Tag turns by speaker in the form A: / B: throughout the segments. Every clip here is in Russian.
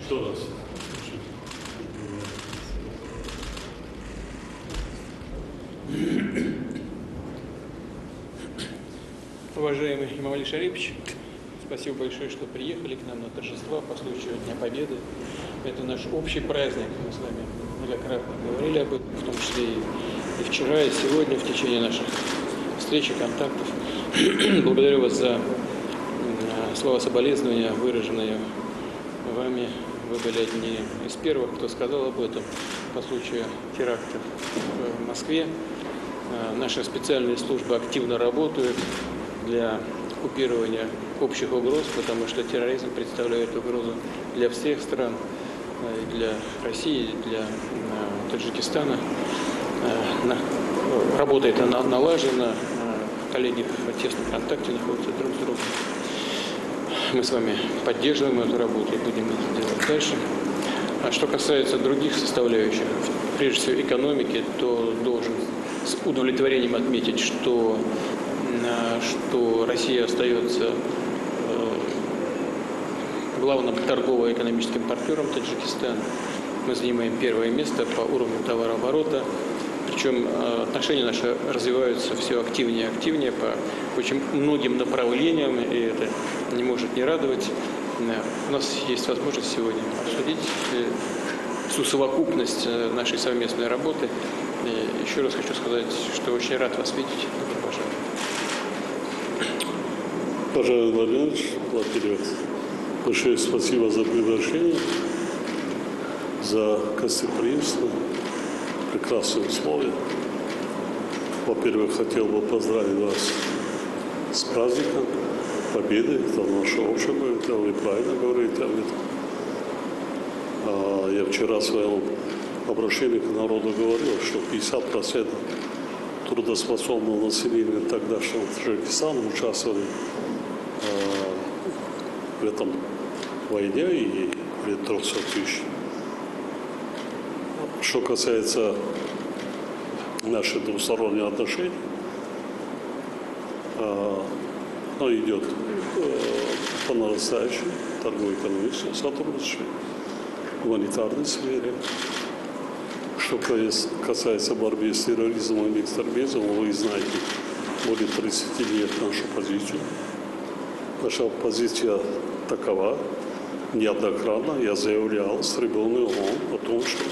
A: Кто нас?
B: Уважаемый Имам Али Шарипович, спасибо большое, что приехали к нам на торжества по случаю Дня Победы. Это наш общий праздник. Мы с вами многократно говорили об этом, в том числе и вчера, и сегодня, в течение наших встреч и контактов. Благодарю вас за слова соболезнования, выраженные вами. Вы были одни из первых, кто сказал об этом по случаю терактов в Москве. Наши специальные службы активно работают для купирования общих угроз, потому что терроризм представляет угрозу для всех стран, для России, для Таджикистана. Работает она налажена, коллеги в тесном контакте находятся друг с другом. Мы с вами поддерживаем эту работу и будем это делать дальше. А что касается других составляющих, прежде всего экономики, то должен с удовлетворением отметить, что Россия остается главным торгово-экономическим партнером Таджикистана. Мы занимаем первое место по уровню товарооборота. Причем отношения наши развиваются все активнее и активнее по очень многим направлениям, и это не может не радовать. У нас есть возможность сегодня обсудить всю совокупность нашей совместной работы. И еще раз хочу сказать, что очень рад вас видеть. Добро пожаловать.
A: Пожалуй, Владимирович, во-первых, большое спасибо за приглашение, за гостеприимство, прекрасные условия. Во-первых, хотел бы поздравить вас с праздником Победы. Это наше общее, это вы правильно говорите об этом. Я вчера в своем обращении к народу говорил, что 50% трудоспособного населения тогдашнего Таджикистана участвовали в этом войне, и 300 тысяч. Что касается наших двусторонних отношений, оно идет по нарастающей торгово-экономическому сотрудничеству, гуманитарной сфере. Что касается борьбы с терроризмом и экстремизмом, вы знаете, более 30 лет нашу позицию. Наша позиция такова. Неоднократно я заявлял с трибуны ООН о том, что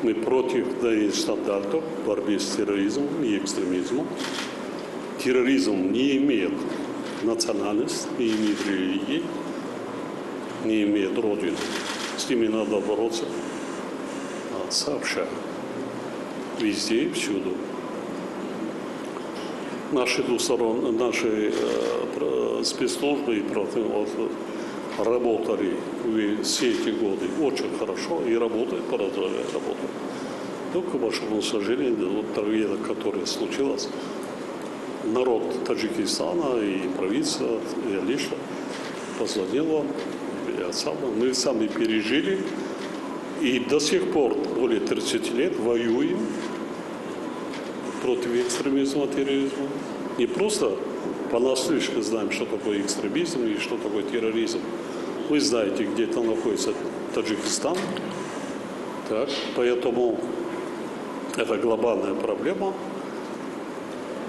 A: мы против двойных стандартов в борьбе с терроризмом и экстремизмом. Терроризм не имеет национальности, не имеет религии, не имеет родины. С ними надо бороться сообща, везде и всюду. Наши спецслужбы и правоохранители работали все эти годы очень хорошо и работают, продолжают работать. Только, к большому сожалению, трагедия, которая случилась, народ Таджикистана и правительство, я лично позвонил вам, мы сами пережили и до сих пор, более 30 лет, воюем против экстремизма, терроризма. Не просто понаслышке знаем, что такое экстремизм и что такое терроризм. Вы знаете, где там находится Таджикистан. Так, поэтому это глобальная проблема.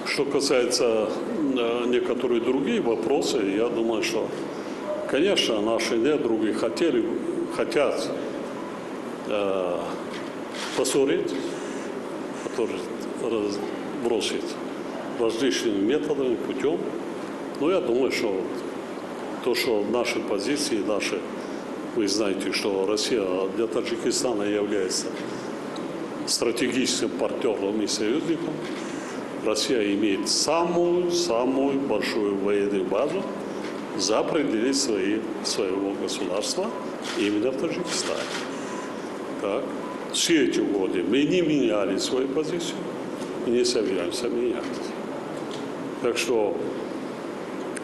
A: Что касается некоторых других вопросов, я думаю, что, конечно, наши недруги хотят поссорить, бросить различными методами, путем. Но я думаю, что то, что наши позиции, вы знаете, что Россия для Таджикистана является стратегическим партнером и союзником. Россия имеет самую большую военную базу за пределы своего государства именно в Таджикистане. Так. Все эти годы мы не меняли свою позицию и не собираемся менять. Так что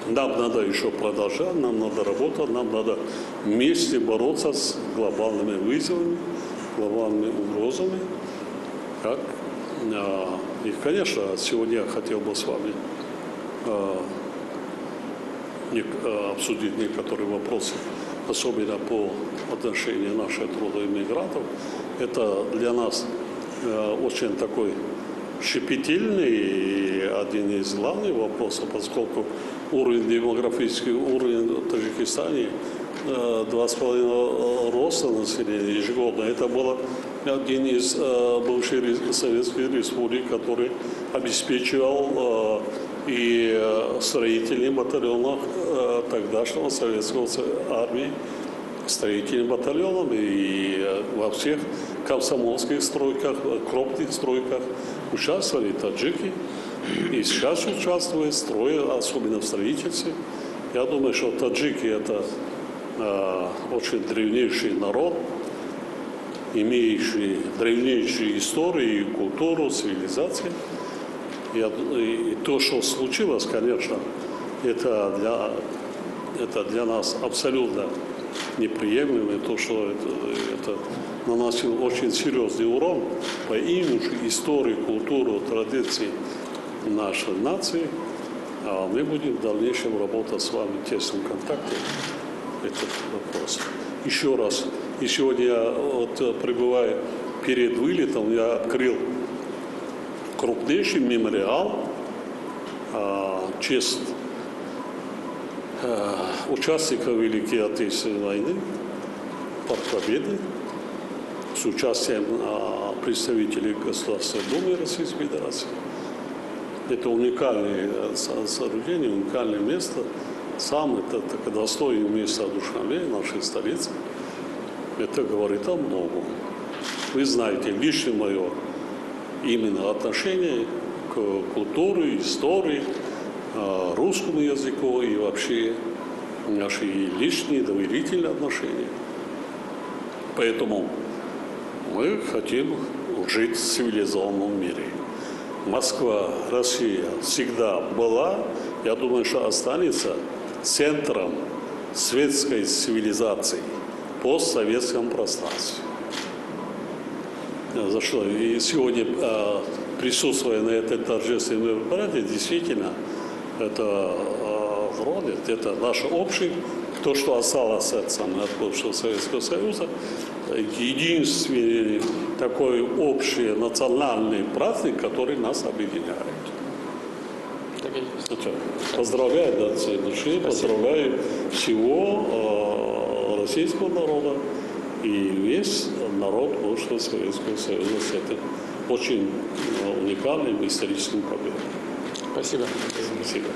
A: нам надо еще продолжать, нам надо работать, нам надо вместе бороться с глобальными вызовами, глобальными угрозами. Так. И, конечно, сегодня я хотел бы с вами обсудить некоторые вопросы, особенно по отношению наших трудоиммигрантов, это для нас очень такой щепетильный и один из главных вопросов, поскольку демографический уровень в Таджикистане 2,5 роста населения ежегодно. Это был один из бывших советских республик, который обеспечивал и строительных батальонов тогдашнего советского армии, строительным батальоном, и во всех комсомольских стройках, крупных стройках участвовали таджики. И сейчас участвуют, строят, особенно в строительстве. Я думаю, что таджики – это очень древнейший народ, имеющий древнейшую историю, культуру, цивилизацию. И то, что случилось, конечно, это для нас абсолютно неприемлемо. И то, что это наносило очень серьезный урон по имиджу, истории, культуре, традиции нашей нации. А мы будем в дальнейшем работать с вами в тесном контакте. Этот вопрос. Еще раз, и сегодня я пребывая перед вылетом, я открыл крупнейший мемориал в честь участников Великой Отечественной войны, Парк Победы, с участием представителей Государственной Думы Российской Федерации. Это уникальное сооружение, уникальное место, самое достойное место одушевления нашей столицы. Это говорит о многом. Вы знаете, лично мое именно отношение к культуре, истории, русскому языку и вообще наши личные доверительные отношения. Поэтому мы хотим жить в цивилизованном мире. Москва, Россия всегда была, я думаю, что останется центром светской цивилизации в постсоветском пространстве. За что и сегодня, присутствуя на этой торжественной мероприятии, действительно, это родит, это наш общий, то, что осталось от бывшего Советского Союза, единственный такой общий национальный праздник, который нас объединяет.
B: Так и есть.
A: Поздравляю от всей души, поздравляю всего российского народа и весь народ бывшего Советского Союза с этим очень уникальным историческим победой.
B: Спасибо.
A: Спасибо.